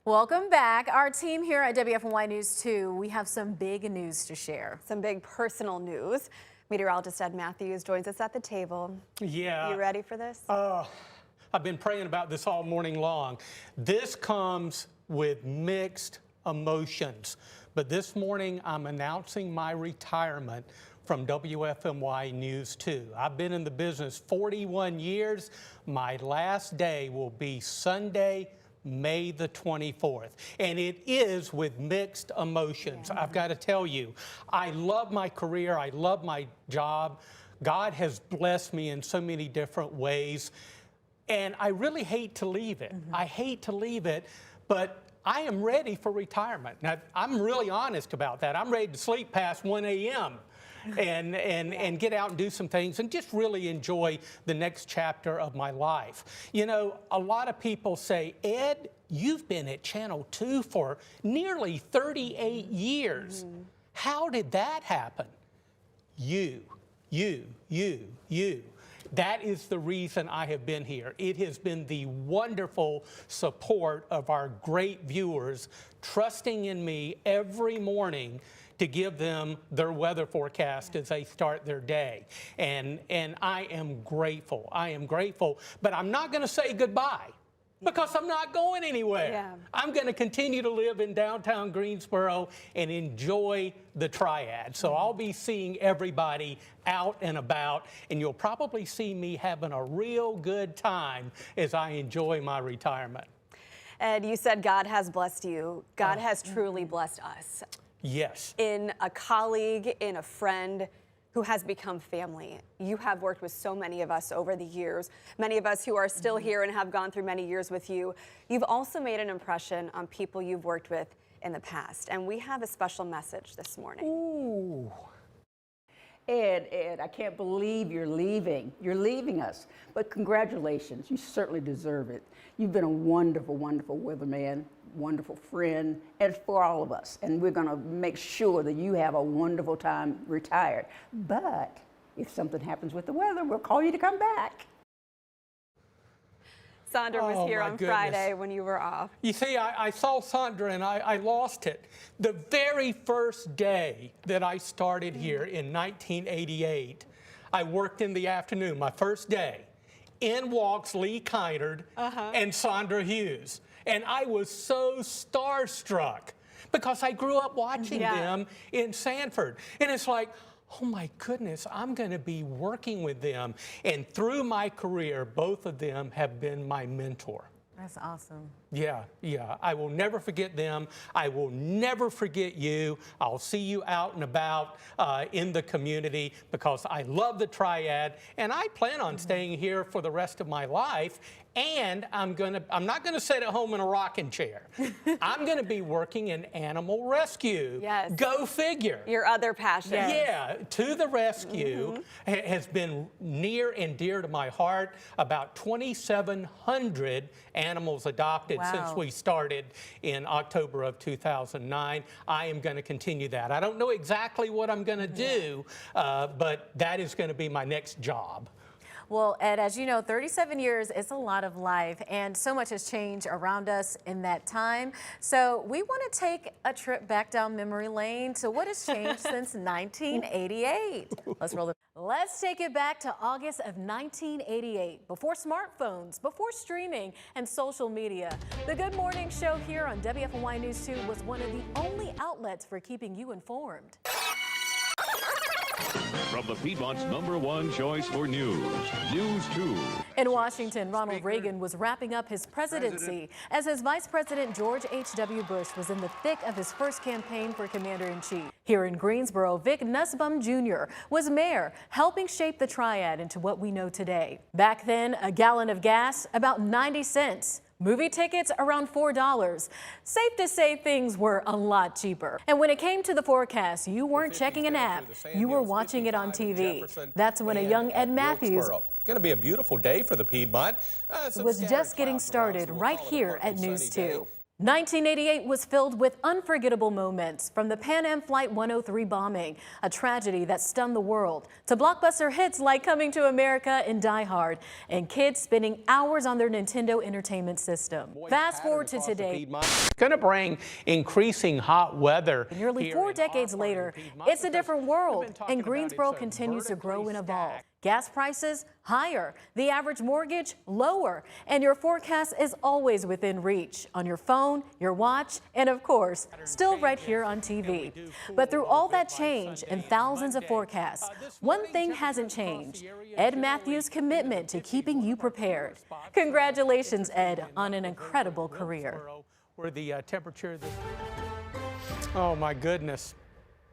Welcome back. Our team here at WFNY News 2, we have some big news to share. Some big personal news. Meteorologist Ed Matthews joins us at the table. Yeah. You ready for this? I've been praying about this all morning long. This comes with mixed emotions. But this morning, I'm announcing my retirement from WFNY News 2. I've been in the business 41 years. My last day will be Sunday, May the 24th. And it is with mixed emotions. I've got to tell you, I love my career. I love my job. God has blessed me in so many different ways. And I really hate to leave it. I hate to leave it, but I am ready for retirement. Now, I'm really honest about that. I'm ready to sleep past 1 a.m. and get out and do some things and just really enjoy the next chapter of my life. You know, a lot of people say, Ed, you've been at Channel 2 for nearly 38 years. How did that happen? You. That is the reason I have been here. It has been the wonderful support of our great viewers trusting in me every morning to give them their weather forecast as they start their day. And I am grateful. I am grateful. But I'm not going to say goodbye because I'm not going anywhere. I'm going to continue to live in downtown Greensboro and enjoy the Triad. So I'll be seeing everybody out and about, and you'll probably see me having a real good time as I enjoy my retirement. Ed, you said God has blessed you. God has truly blessed us. Yes. In a colleague, in a friend who has become family. You have worked with so many of us over the years, many of us who are still here and have gone through many years with you. You've also made an impression on people you've worked with in the past, and we have a special message this morning. Ooh. Ed, I can't believe you're leaving. You're leaving us. But congratulations, you certainly deserve it. You've been a wonderful, wonderful weatherman, wonderful friend, and for all of us. And we're gonna make sure that you have a wonderful time retired. But if something happens with the weather, we'll call you to come back. Sandra was here on Friday when you were off. You see, I saw Sandra and I lost it. The very first day that I started here in 1988, I worked in the afternoon, my first day. In walks Lee Kynard and Sandra Hughes. And I was so starstruck because I grew up watching them in Sanford. And it's like, oh my goodness, I'm going to be working with them. And through my career, both of them have been my mentor. That's awesome. Yeah. I will never forget them. I will never forget you. I'll see you out and about in the community because I love the Triad and I plan on staying here for the rest of my life. And I'm not gonna sit at home in a rocking chair. I'm gonna be working in animal rescue. Yes. Go figure. Your other passion. Yeah, To the Rescue has been near and dear to my heart. About 2,700 animals adopted since we started in October of 2009. I am going to continue that. I don't know exactly what I'm going to do, but that is going to be my next job. Well, Ed, as you know, 37 years is a lot of life, and so much has changed around us in that time. So we want to take a trip back down memory lane. So what has changed since 1988? Let's take it back to August of 1988, before smartphones, before streaming and social media. The Good Morning Show here on WFNY News 2 was one of the only outlets for keeping you informed. From the Piedmont's #1 choice for news, News 2. In Washington, Ronald Reagan was wrapping up his presidency as his Vice President George H.W. Bush was in the thick of his first campaign for Commander-in-Chief. Here in Greensboro, Vic Nussbaum Jr. was mayor, helping shape the Triad into what we know today. Back then, a gallon of gas, about 90 cents. Movie tickets around $4. Safe to say things were a lot cheaper. And when it came to the forecast, you weren't checking an app, you were watching it on TV. That's when a young Ed Matthews going to be a beautiful day for the Piedmont. was just getting started right here at News 2. 1988 was filled with unforgettable moments, from the Pan Am Flight 103 bombing, a tragedy that stunned the world, to blockbuster hits like Coming to America and Die Hard, and kids spending hours on their Nintendo Entertainment System. Fast forward to today. Going to bring increasing hot weather. Nearly 4 decades later, it's a different world, and Greensboro continues to grow and evolve. Gas prices higher, the average mortgage lower, and your forecast is always within reach on your phone, your watch, and of course, still right here on TV. But through all that change and thousands of forecasts, one thing hasn't changed: Ed Matthews' commitment to keeping you prepared. Congratulations, Ed, on an incredible career. Where the temperature, oh my goodness.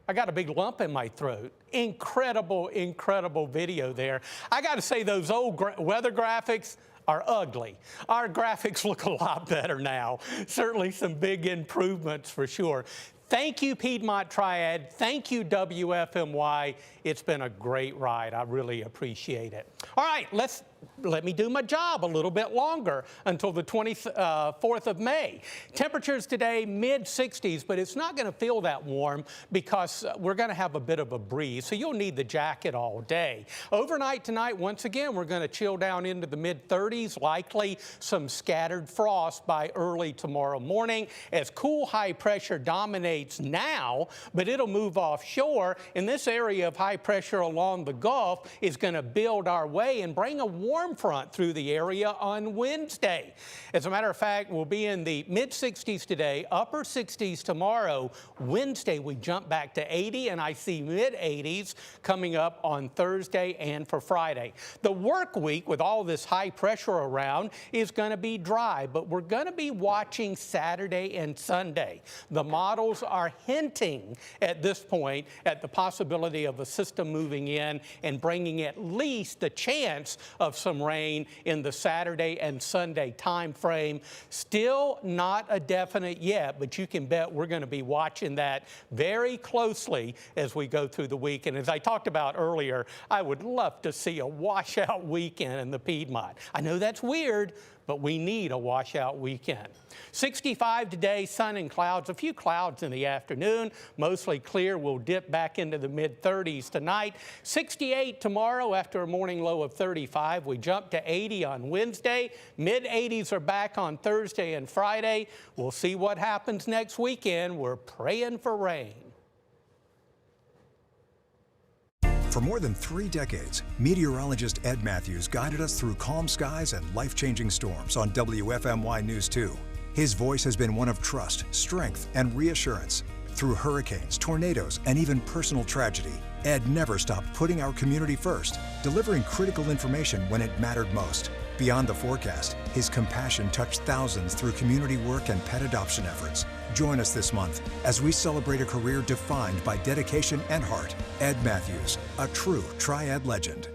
I got a big lump in my throat. Incredible, incredible video there. I got to say, those old weather graphics are ugly. Our graphics look a lot better now. Certainly some big improvements for sure. Thank you, Piedmont Triad. Thank you, WFMY. It's been a great ride. I really appreciate it. All right, let me do my job a little bit longer until the 24th of May. Temperatures today, mid-60s, but it's not going to feel that warm because we're going to have a bit of a breeze, so you'll need the jacket all day. Overnight tonight, once again, we're going to chill down into the mid-30s, likely some scattered frost by early tomorrow morning as cool high pressure dominates now, but it'll move offshore, and this area of high pressure along the Gulf is going to build our way and bring a warm front through the area on Wednesday. As a matter of fact, we'll be in the mid-60s today, upper 60s tomorrow. Wednesday, we jump back to 80, and I see mid-80s coming up on Thursday and for Friday. The work week with all this high pressure around is going to be dry, but we're going to be watching Saturday and Sunday. The models are hinting at this point at the possibility of a system moving in and bringing at least a chance of some rain in the Saturday and Sunday time frame. Still not a definite yet, but you can bet we're going to be watching that very closely as we go through the week. And as I talked about earlier, I would love to see a washout weekend in the Piedmont. I know that's weird, but we need a washout weekend. 65 today, sun and clouds, a few clouds in the afternoon, mostly clear. We'll dip back into the mid-30s tonight. 68 tomorrow after a morning low of 35. We jump to 80 on Wednesday. Mid-80s are back on Thursday and Friday. We'll see what happens next weekend. We're praying for rain. For more than 3 decades, meteorologist Ed Matthews guided us through calm skies and life-changing storms on WFMY News 2. His voice has been one of trust, strength, and reassurance. Through hurricanes, tornadoes, and even personal tragedy, Ed never stopped putting our community first, delivering critical information when it mattered most. Beyond the forecast, his compassion touched thousands through community work and pet adoption efforts. Join us this month as we celebrate a career defined by dedication and heart. Ed Matthews, a true Triad legend.